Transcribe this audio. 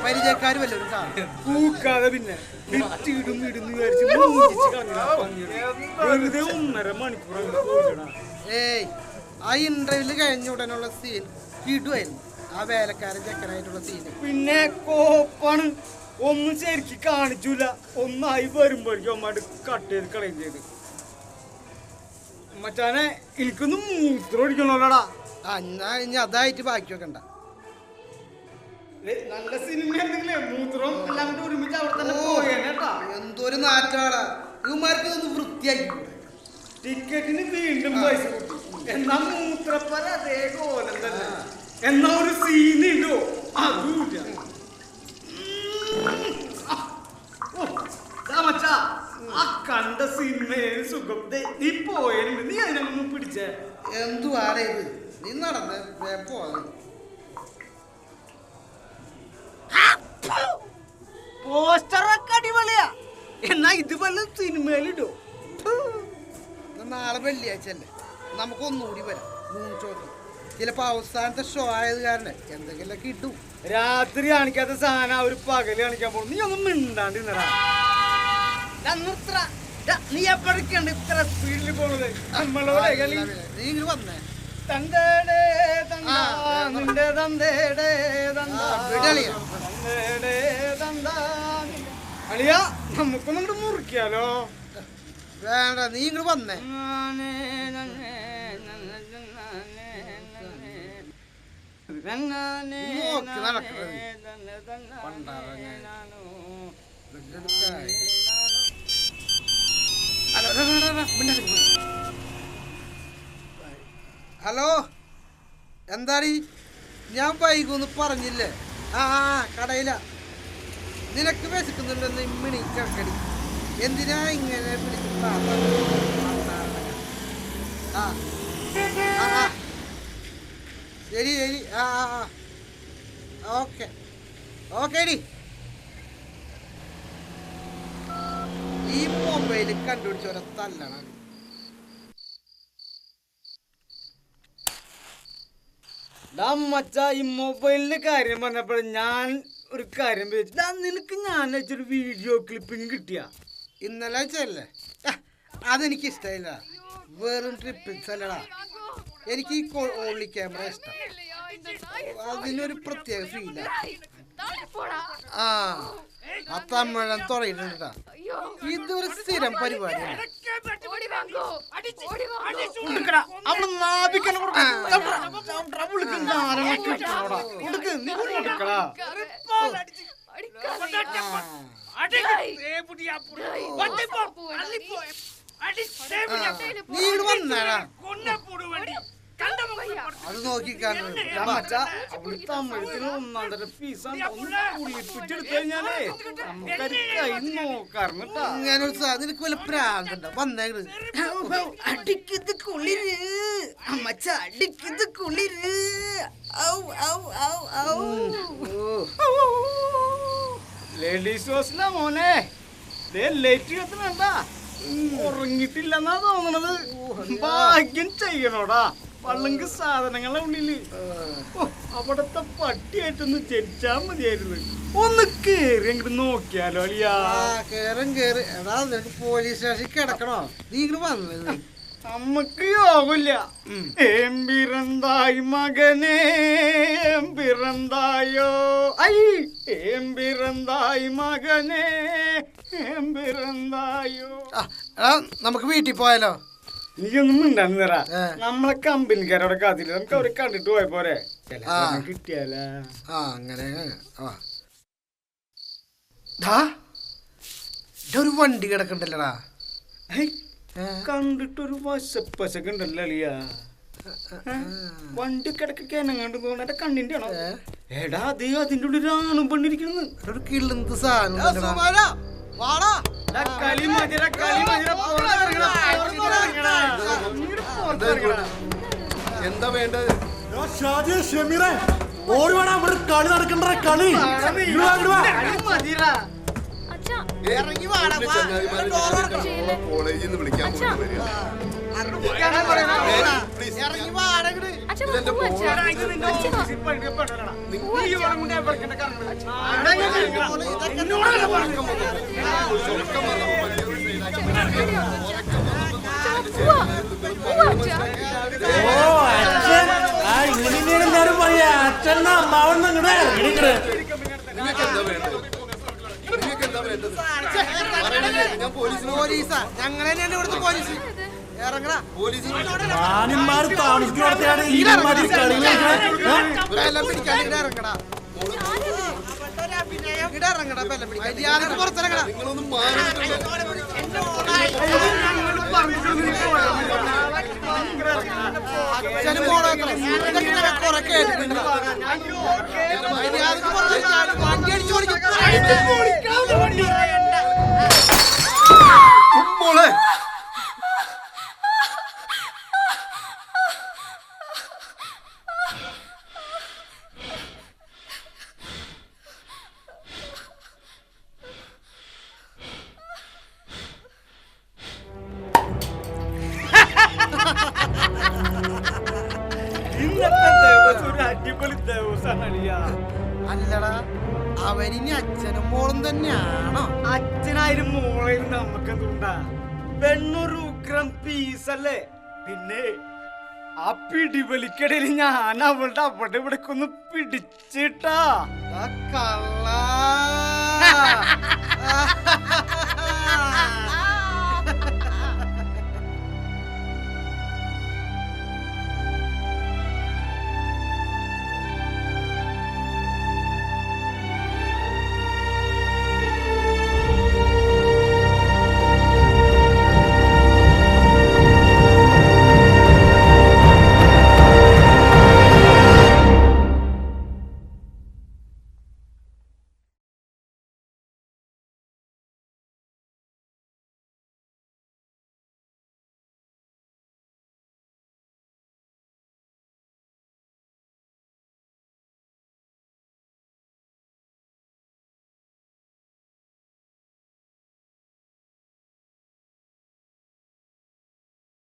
പരിചയക്കാർ വല്ലവരും കാണും. പൂക്കാതെ പിന്നെ ഏയ് ആ ഇന്റർവ്യൂല് കഴിഞ്ഞ ഉടനുള്ള സീൻ കിടുവായിരുന്നു. ആ വേലക്കാരൻ ചെക്കനായിട്ടുള്ള സീന് പിന്നെ കോപ്പാണ്. ഒന്നും ശരിക്കും കാണിച്ചൂല. ഒന്നായി വരുമ്പോഴേക്കും അമ്മായിട്ട് കട്ട് ചെയ്ത് കളയും ചെയ്ത്. മച്ചാനെ എനിക്കൊന്ന് മൂത്രം ഒഴിക്കണല്ലോടാ. എന്നാ ഇനി അതായിട്ട് ബാക്കി വെക്കണ്ട. നല്ല സിനിമ മൂത്രം എല്ലാം കൂടി ഒരുമിച്ച് അവിടെ തന്നെ പോയേട്ടാ. എന്തൊരു നാറ്റാടാ. ഇവന്മാർക്ക് ഒന്ന് വൃത്തിയാക്കി ടിക്കറ്റിന് വീണ്ടും പൈസ കൂട്ടി. എന്നാ മൂത്രപ്പര അതേ കോലം തന്നെ. എന്നാ ഒരു സീനുണ്ടോ അതുമില്ല. മച്ചാ ആ കണ്ട സിനിമയിൽ സുഖം നീ പോയാലും നീ അതിനൊന്നും പിടിച്ചേ. എന്തുവാടേ ഇത്? നീ നടന്ന് പോവാ. പോസ്റ്ററൊക്കെ അടിപൊളിയാ. എന്നാ ഇതുപോലെ സിനിമയിലിടോ. നാളെ വെള്ളിയാഴ്ച അല്ലേ, നമുക്കൊന്നുകൂടി വരാം. ഷോക്ക് ചിലപ്പോ അവസാനത്തെ ഷോ ആയത് കാരണം എന്തെങ്കിലുമൊക്കെ ഇട്ടു. രാത്രി കാണിക്കാത്ത സാധനം അവര് പകല് കാണിക്കാൻ പോകും. നീ ഒന്നും മിണ്ടാണ്ട് നീ എപ്പോഴൊക്കെയാണ് ഇത്ര സ്പീഡിൽ പോണത്? നമ്മളോടെ കളി. നീ ഇങ്ങനെ വന്നേ. തന്തേടേ തന്താ നിന്റെ തന്തേടേ തന്താ അളിയാ നമുക്കൊന്നും ഇങ്ങോട്ട് മുറിക്കാലോ. വേണ്ട, നീ ഇങ്ങോട്ട് വന്നേ. ഹലോ, എന്താടി? ഞാൻ വൈകുന്ന് പറഞ്ഞില്ലേ? ആ കടയില. നിനക്ക് വിശക്കുന്നുണ്ടെന്ന് ഇമ്മിണി ചക്കടി. എന്തിനാ ഇങ്ങനെ വിളിക്കുന്ന? ശരി ശരി. ഓക്കെ ഓക്കേടി. ഈ മൊബൈല് കണ്ടുപിടിച്ചോരെ തല്ലണം. മച്ചാ ഈ മൊബൈലിന്റെ കാര്യം പറഞ്ഞപ്പോൾ ഞാൻ ഒരു കാര്യം ചോദിച്ചു. നിനക്ക് ഞാൻ വെച്ചൊരു വീഡിയോ ക്ലിപ്പിങ് കിട്ടിയ ഇന്നലെ വെച്ചല്ലേ? അതെനിക്ക് ഇഷ്ടമില്ല. വെറും ട്രിപ്പിക്സ് അല്ലടാ. എനിക്ക് ഈ ഓൺലി ക്യാമറ ഇഷ്ടം. അതിനൊരു പ്രത്യേക ഫീല. ആ തമിഴൻ തുടങ്ങിട്ടുണ്ടാ. ഇതൊരു സ്ഥിരം പരിപാടിയാണ്. നീ ഇവിടെ വന്നാടാ. അത് നോക്കിക്കാണോ നിനക്ക് വല്ല പ്രാന്തുണ്ടോ? വന്നേത് അടിക്കത് കുളിര് അമ്മച്ച, അടിക്കത് കുളിര്. ലേഡീസ് ഹോസ്റ്റലാ മോനെ. ലേറ്റ് കത്തുന്നുണ്ടാ. ഉറങ്ങിട്ടില്ലെന്നാ തോന്നണത്. ഭാഗ്യം ചെയ്യണോടാ. പള്ളങ്ക് സാധനങ്ങളെ ഉള്ളില്. അവിടത്തെ പട്ടിയായിട്ടൊന്ന് ജനിച്ചാ മതിയായിരുന്നു. ഒന്ന് കേറി അങ്ങോട്ട് നോക്കിയാലോ അളിയാ. കേറി. എടാ നിനക്ക് പോലീസ് സ്റ്റേഷനിൽ കിടക്കണോ? നീ ഇങ്ങോട്ട് വന്നത് നമ്മക്ക് യോഗമില്ല. ഏമ്പിറന്തായി മകനേ ഏമ്പിറന്തായോ. ഏമ്പിറന്തായി മകനേ ഏമ്പിറന്തായോ. നമുക്ക് വീട്ടിൽ പോയാലോ? നീയൊന്നും മിണ്ടാന്ന് തരാ. നമ്മളെ കമ്പനിക്കാരോടെ കാത്തില്ല. നമുക്ക് അവരെ കണ്ടിട്ട് പോയ പോരെ. കിട്ടിയാല അങ്ങനെ. ഒരു വണ്ടി കിടക്കണ്ടല്ലടാ. കണ്ടിട്ടൊരു വശപ്പശക്ക് ഉണ്ടല്ലോ അളിയാ. വണ്ടി കിടക്കൊക്കെ എന്നെങ്ങാണ്ട് തോന്നുന്നു. എന്റെ കണ്ണിന്റെ ആണോ? എടാ അതേ അതിന്റെ ഉള്ളിൽ ആണും പെണ്ണിരിക്കുന്നു. ഒരു കിളന്ത് സാധനം. എന്താ വേണ്ടത്? ഓടി വേണം. ഇവിടെ കളി നടക്കണ്ട. കളി ഇറങ്ങി കോളേജിൽ നിന്ന് വിളിക്കാൻ പോയിട്ട് വരിക. ഇറങ്ങി വാടകട് അച്ഛൻ പോവാ ഓ അച്ഛൻ ആ ഇങ്ങനെ എല്ലാരും പറയാ അച്ഛൻ അമ്മാവൻ ഇങ്ങോട്ട് പോലീസാ ഞങ്ങൾ തന്നെയാണ് ഇവിടുത്തെ പോലീസ് ഇറങ്ങടാ മാന്യന്മാര് താമസിക്കുന്നിടത്താണ് ഈ മാതിരി കളി ബലം പിടിക്കാൻ ഇവിടെ ഇറങ്ങടാ ഇവിടെ ഇറങ്ങടാ ബലം പിടിക്കാൻ മര്യാദക്ക് പുറത്തിറങ്ങടാ അച്ഛനും മോളൊക്കെ ഇതൊക്കെ കുറെ കേട്ടിട്ടുണ്ട് മര്യാദക്ക് പുറത്തിറങ്ങാൻ വണ്ടി അടിച്ചു മോളെ ഇന്നത്തെ ദിവസം ഒരു അടിപൊളി ദിവസമാണ്. അല്ലടാ അവരിനി അച്ഛനും മോളും തന്നെയാണോ? അച്ഛനായാലും മോളായാലും നമുക്കെന്തുണ്ടാ പെണ്ണൊരു ഉഗ്രം പീസല്ലേ. പിന്നെ ആ പിടിവലിക്കടയിൽ ഞാൻ അവളുടെ അവിടെ ഇവിടേക്ക് ഒന്ന് പിടിച്ചിട്ടാ കള്ള